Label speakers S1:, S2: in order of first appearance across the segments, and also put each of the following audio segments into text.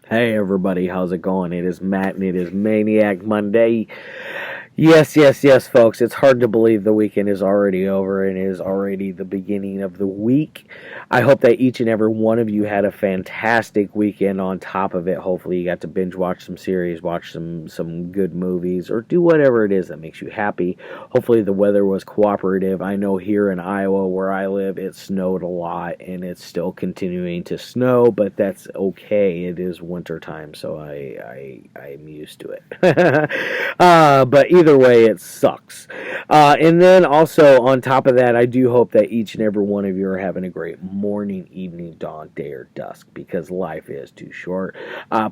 S1: Hey everybody, how's it going? It is Matt and it is Maniac Monday. Yes, yes, yes, folks. It's hard to believe the weekend is already over and it is already the beginning of the week. I hope that each and every one of you had a fantastic weekend on top of it. Hopefully you got to binge watch some series, watch some good movies, or do whatever it is that makes you happy. Hopefully the weather was cooperative. I know here in Iowa where I live it snowed a lot and it's still continuing to snow, but that's okay. It is winter time, so I'm used to it. But either way, it sucks. And then also on top of that, I do hope that each and every one of you are having a great morning, evening, dawn, day, or dusk because life is too short.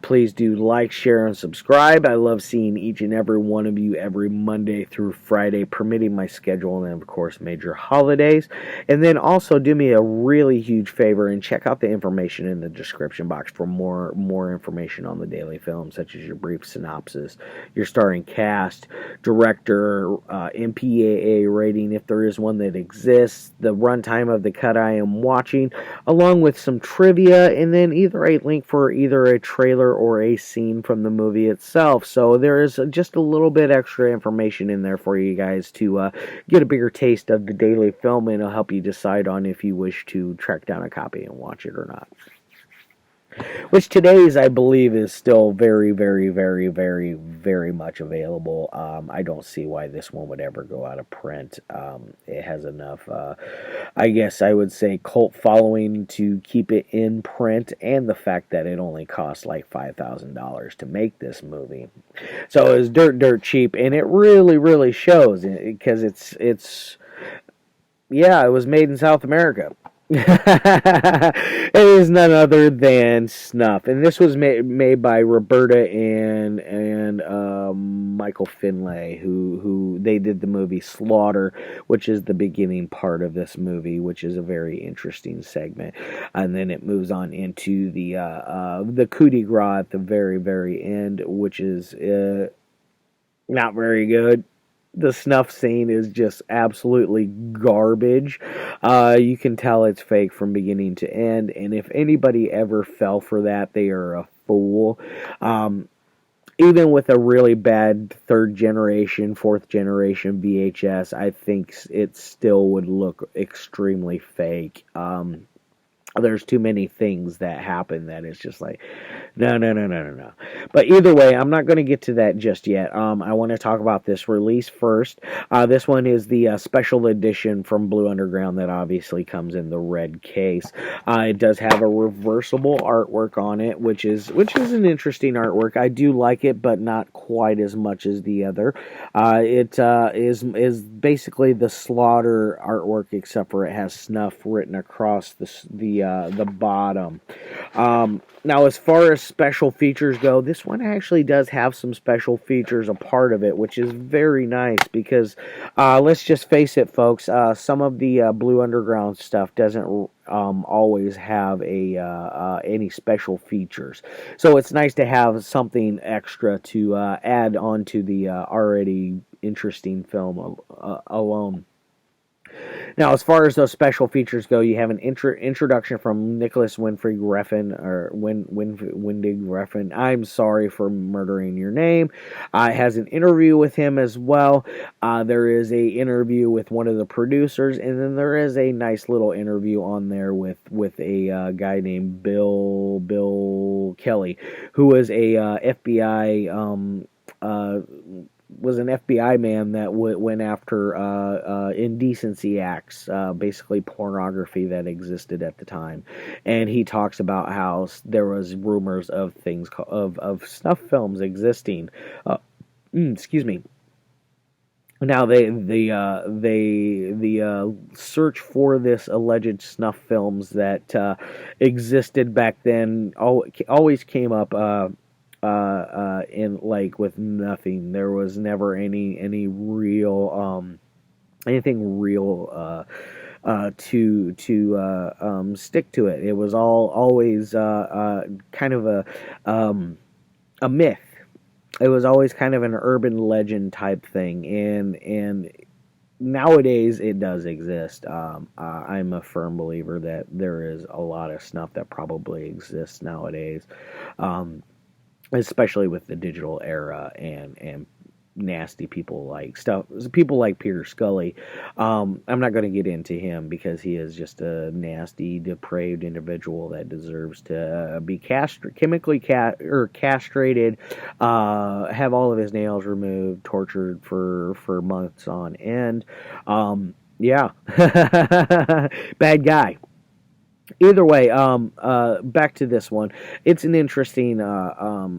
S1: Please do like, share, and subscribe. I love seeing each and every one of you every Monday through Friday, permitting my schedule, and then of course major holidays. And then also do me a really huge favor and check out the information in the description box for more information on the daily film, such as your brief synopsis, your starring cast, director, MPAA rating if there is one that exists, the runtime of the cut I am watching, along with some trivia, and then either a link for either a trailer or a scene from the movie itself. So there is just a little bit extra information in there for you guys to get a bigger taste of the daily film, and it'll help you decide on if you wish to track down a copy and watch it or not. Which today's, I believe, is still very, very, very, very, very much available. I don't see why this one would ever go out of print. It has enough, I guess I would say, cult following to keep it in print, and the fact that it only cost like $5,000 to make this movie. So it was dirt cheap, and it really, really shows because yeah, it was made in South America. It is none other than Snuff, and this was made by Roberta and Michael Finlay, who they did the movie Slaughter, which is the beginning part of this movie, which is a very interesting segment, and then it moves on into the coup de grace at the very end, which is not very good. The snuff scene is just absolutely garbage. You can tell it's fake from beginning to end, and if anybody ever fell for that, they are a fool. Even with a really bad third generation, fourth generation VHS, I think it still would look extremely fake. There's too many things that happen that it's just like, no. But either way, I'm not going to get to that just yet. I want to talk about this release first. This one is the special edition from Blue Underground that obviously comes in the red case. It does have a reversible artwork on it, which is an interesting artwork. I do like it, but not quite as much as the other. It is basically the Slaughter artwork, except for it has Snuff written across the bottom. Now, as far as special features go, this one actually does have some special features a part of it, which is very nice because, let's just face it, folks, some of the Blue Underground stuff doesn't always have any special features. So it's nice to have something extra to add on to the already interesting film alone. Now, as far as those special features go, you have an introduction from Nicholas Winfrey Refn, or Windig Refn. I'm sorry for murdering your name. It has an interview with him as well. There is a interview with one of the producers, and then there is a nice little interview on there with a guy named Bill Kelly, who is a FBI was an FBI man that went after indecency acts, basically pornography that existed at the time, and he talks about how there was rumors of things of snuff films existing. Excuse me. Now the search for this alleged snuff films that existed back then always came up. In like with nothing. There was never any real anything real to stick to it. It was always kind of a myth. It was always kind of an urban legend type thing, and nowadays it does exist. I'm a firm believer that there is a lot of snuff that probably exists nowadays, um, especially with the digital era and nasty people like Peter Scully. I'm not going to get into him because he is just a nasty, depraved individual that deserves to be chemically castrated, have all of his nails removed, tortured for months on end. Yeah, bad guy. Either way, back to this one. It's an interesting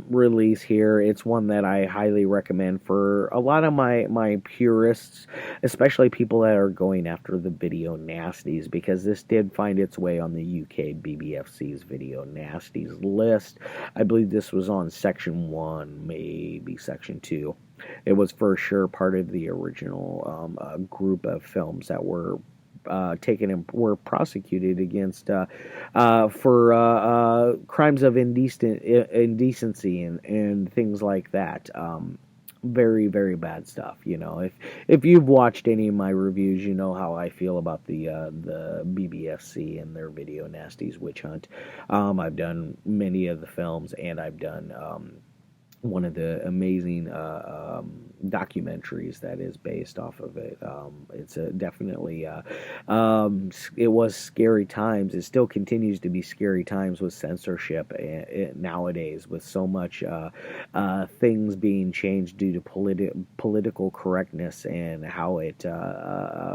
S1: release here. It's one that I highly recommend for a lot of my purists, especially people that are going after the video nasties, because this did find its way on the UK BBFC's video nasties list. I believe this was on section 1, maybe section 2. It was for sure part of the original group of films that were taken and were prosecuted against for crimes of indecency and things like that. Very, very bad stuff. You know, if you've watched any of my reviews, you know how I feel about the BBFC and their video nasties witch hunt. I've done many of the films, and I've done one of the amazing documentaries that is based off of it. It's definitely it was scary times. It still continues to be scary times with censorship nowadays, with so much things being changed due to political correctness, and how it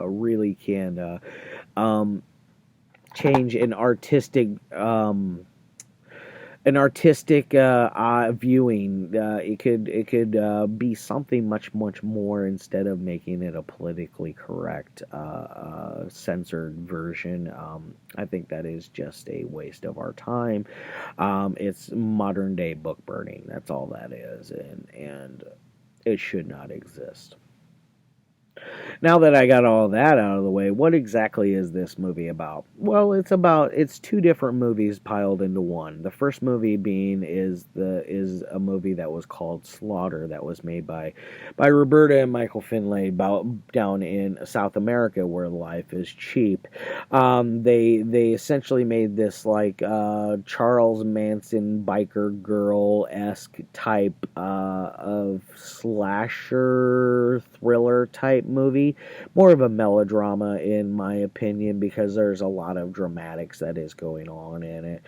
S1: really can change an artistic viewing. It could be something much more, instead of making it a politically correct censored version. I think that is just a waste of our time. It's modern day book burning. That's all that is, and it should not exist. Now that I got all that out of the way, what exactly is this movie about? Well, it's two different movies piled into one. The first movie being is a movie that was called Slaughter, that was made by Roberta and Michael Finlay, about down in South America, where life is cheap. They essentially made this like Charles Manson biker girl-esque type of slasher thriller type movie. More of a melodrama, in my opinion, because there's a lot of dramatics that is going on in it.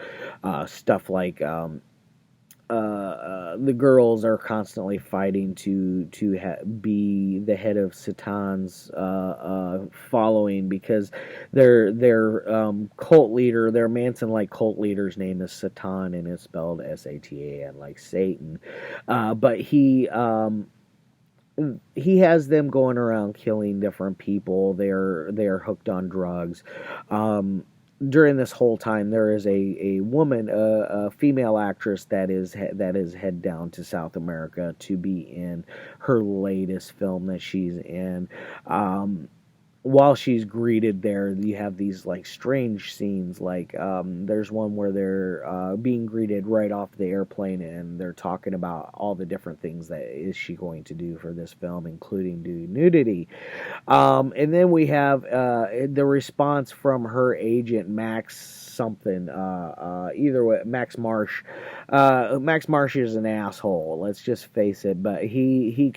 S1: Stuff like the girls are constantly fighting to be the head of Satan's following, because their cult leader, their Manson-like cult leader's name is Satan, and it's spelled Satan, like Satan. But he has them going around killing different people. They're hooked on drugs. During this whole time, there is a woman, a female actress that is head down to South America to be in her latest film that she's in. While she's greeted there, you have these like strange scenes. Like there's one where they're being greeted right off the airplane, and they're talking about all the different things that is she going to do for this film, including do nudity. And then we have the response from her agent, Max something. Either way, Max Marsh. Max Marsh is an asshole. Let's just face it. But he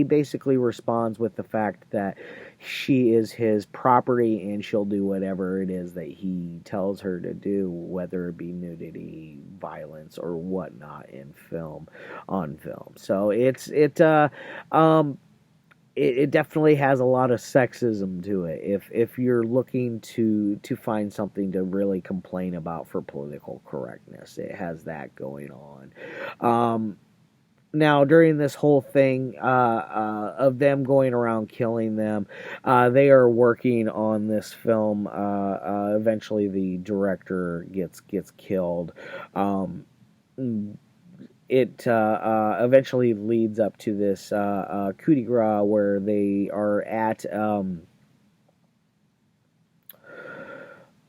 S1: basically responds with the fact that she is his property, and she'll do whatever it is that he tells her to do, whether it be nudity, violence, or whatnot on film. So it definitely has a lot of sexism to it. If you're looking to find something to really complain about for political correctness, it has that going on. Now, during this whole thing of them going around killing them, they are working on this film. Eventually, the director gets killed. It eventually leads up to this coup de grace, where they are at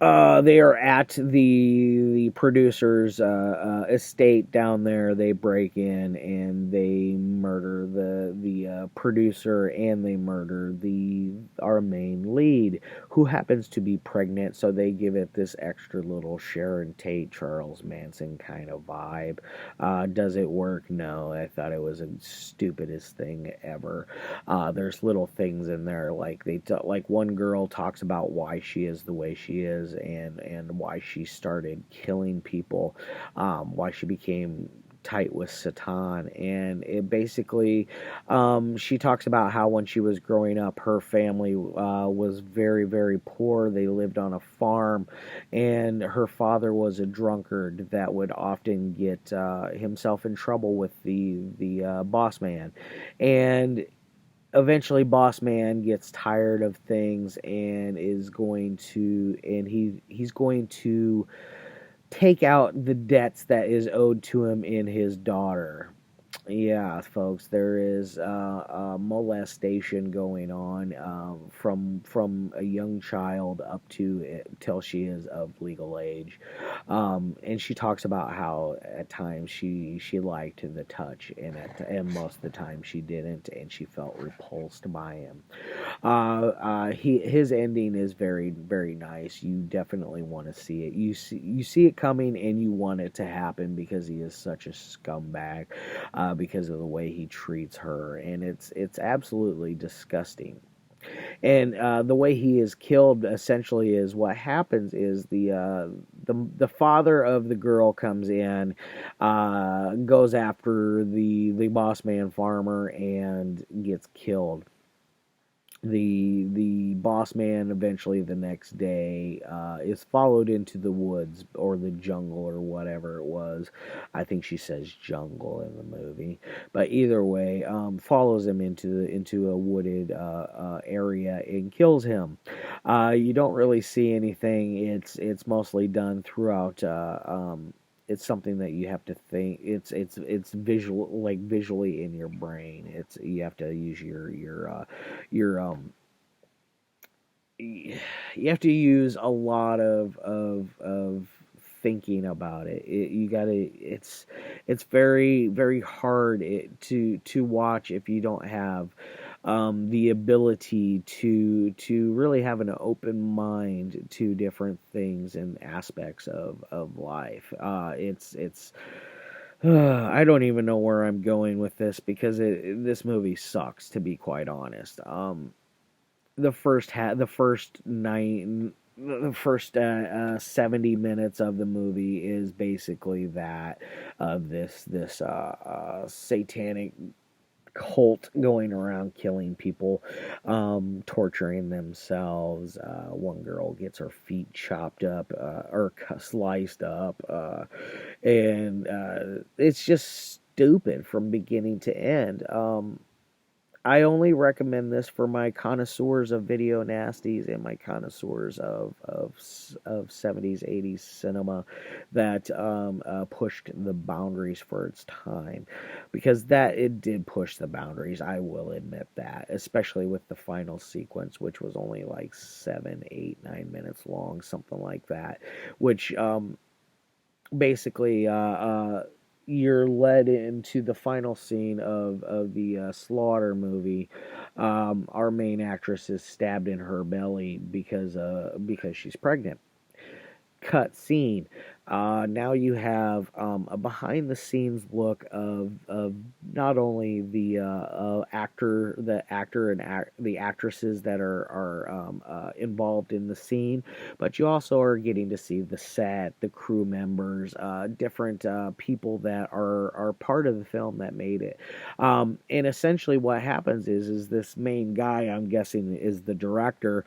S1: They are at the producer's estate down there. They break in and they murder the producer, and they murder the our main lead, who happens to be pregnant. So they give it this extra little Sharon Tate, Charles Manson kind of vibe. Does it work? No. I thought it was the stupidest thing ever. There's little things in there like like one girl talks about why she is the way she is, and why she started killing people, why she became tight with Satan, and it basically, she talks about how when she was growing up, her family was very, very poor. They lived on a farm, and her father was a drunkard that would often get himself in trouble with the boss man, and eventually boss man gets tired of things and is going to, and he's going to take out the debts that is owed to him in his daughter. Yeah, folks, there is molestation going on, from a young child up to till she is of legal age, and she talks about how at times she liked the touch, and most of the time she didn't, and she felt repulsed by him. His ending is very, very nice. You definitely want to see it. You see it coming, and you want it to happen because he is such a scumbag. Because of the way he treats her, and it's absolutely disgusting. And the way he is killed essentially is what happens is the father of the girl comes in, goes after the boss man farmer, and gets killed. The boss man eventually the next day is followed into the woods or the jungle or whatever it was. I think she says jungle in the movie, but either way, follows him into a wooded area and kills him. You don't really see anything. It's mostly done throughout. It's something that you have to think. It's visual, like visually in your brain. It's you have to use your you have to use a lot of thinking about it. You gotta. It's very, very hard to watch if you don't have the ability to really have an open mind to different things and aspects of life. It's I don't even know where I'm going with this because this movie sucks, to be quite honest. The first 70 minutes of the movie is basically that of this satanic cult going around killing people, torturing themselves. One girl gets her feet chopped up, or sliced up, and it's just stupid from beginning to end. I only recommend this for my connoisseurs of video nasties and my connoisseurs of 70s, 80s cinema that pushed the boundaries for its time. Because that, it did push the boundaries, I will admit that. Especially with the final sequence, which was only like 7, 8, 9 minutes long, something like that. Which basically you're led into the final scene of the Slaughter movie. Our main actress is stabbed in her belly because she's pregnant. Cut scene. Now you have a behind the scenes look of not only the actor and the actresses that are involved in the scene, but you also are getting to see the set, the crew members, different people that are part of the film that made it. And essentially, what happens is this main guy, I'm guessing, is the director.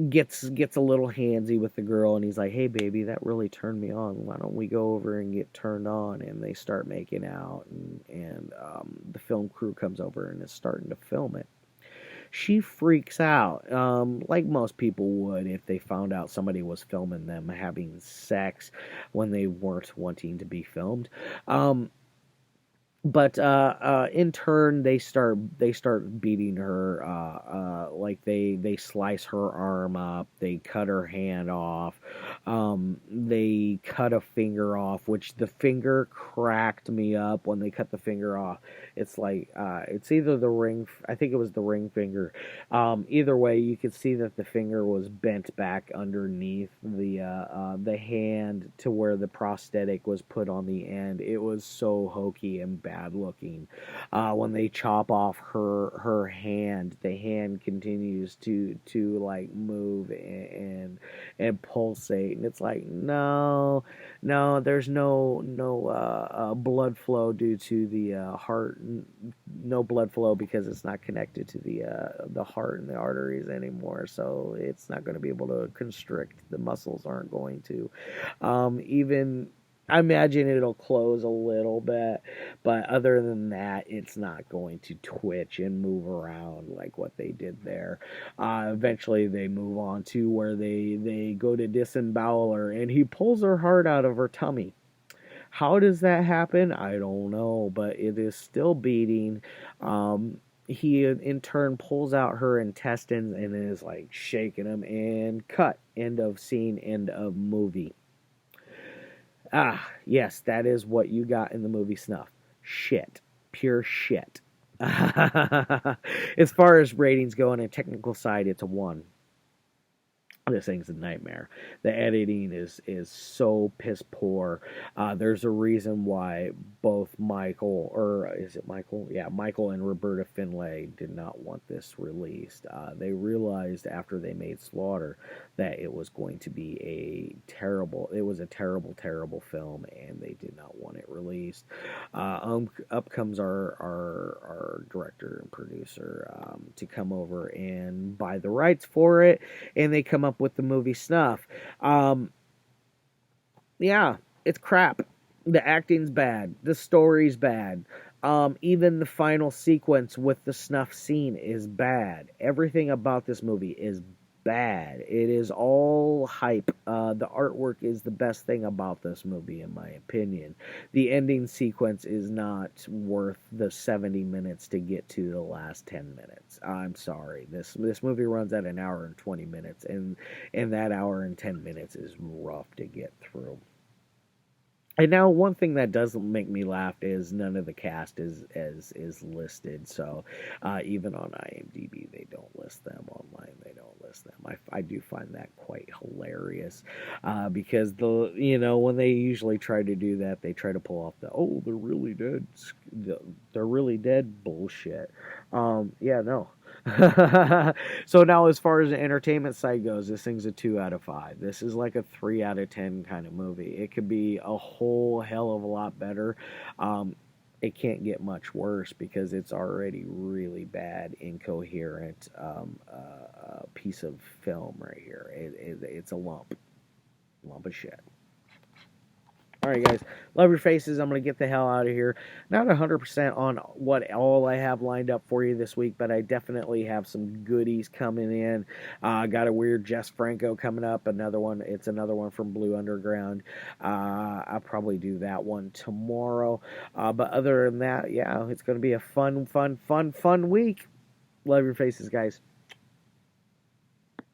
S1: Gets a little handsy with the girl, and he's like, "Hey baby, that really turned me on. Why don't we go over and get turned on?" And they start making out, and the film crew comes over and is starting to film it. She freaks out, like most people would if they found out somebody was filming them having sex when they weren't wanting to be filmed. But in turn they start beating her, like they slice her arm up, they cut her hand off, they cut a finger off, which the finger cracked me up when they cut the finger off. It's like it's either the ring, I think it was the ring finger. Either way, you could see that the finger was bent back underneath the hand to where the prosthetic was put on the end. It was so hokey and bad looking. When they chop off her hand, the hand continues to like move and pulsate, and it's like no, there's no blood flow due to the heart, no blood flow because it's not connected to the heart and the arteries anymore, so it's not going to be able to constrict. The muscles aren't going to. Even I imagine it'll close a little bit, but other than that, it's not going to twitch and move around like what they did there. Eventually, they move on to where they go to disembowel her, and he pulls her heart out of her tummy. How does that happen? I don't know, but it is still beating. He in turn pulls out her intestines and is like shaking them, and cut. End of scene, end of movie. Yes, that is what you got in the movie Snuff. Shit. Pure shit. As far as ratings go on a technical side, it's a 1. This thing's a nightmare. The editing is so piss poor. There's a reason why both Michael, or is it Michael? Yeah, Michael and Roberta Finlay did not want this released. They realized after they made Slaughter that it was going to be it was a terrible, terrible film, and they did not want it released. Up comes our director and producer to come over and buy the rights for it, and they come up with the movie Snuff. Yeah, it's crap. The acting's bad. The story's bad. Even the final sequence with the Snuff scene is bad. Everything about this movie is bad. It is all hype. The artwork is the best thing about this movie, in my opinion. The ending sequence is not worth the 70 minutes to get to the last 10 minutes. I'm sorry. This movie runs at an hour and 20 minutes, and that hour and 10 minutes is rough to get through. And now, one thing that doesn't make me laugh is none of the cast is listed. So even on IMDb, they don't list them. Online, they don't list them. I do find that quite hilarious because when they usually try to do that, they try to pull off they're really dead, they're really dead bullshit. Yeah, no. So now, as far as the entertainment side goes, this thing's a 2 out of 5. This is like a 3 out of 10 kind of movie. It could be a whole hell of a lot better. It can't get much worse because it's already really bad, incoherent piece of film right here. It's a lump of shit. All right, guys. Love your faces. I'm going to get the hell out of here. Not 100% on what all I have lined up for you this week, but I definitely have some goodies coming in. Got a weird Jess Franco coming up. Another one. It's another one from Blue Underground. I'll probably do that one tomorrow. But other than that, yeah, it's going to be a fun week. Love your faces, guys.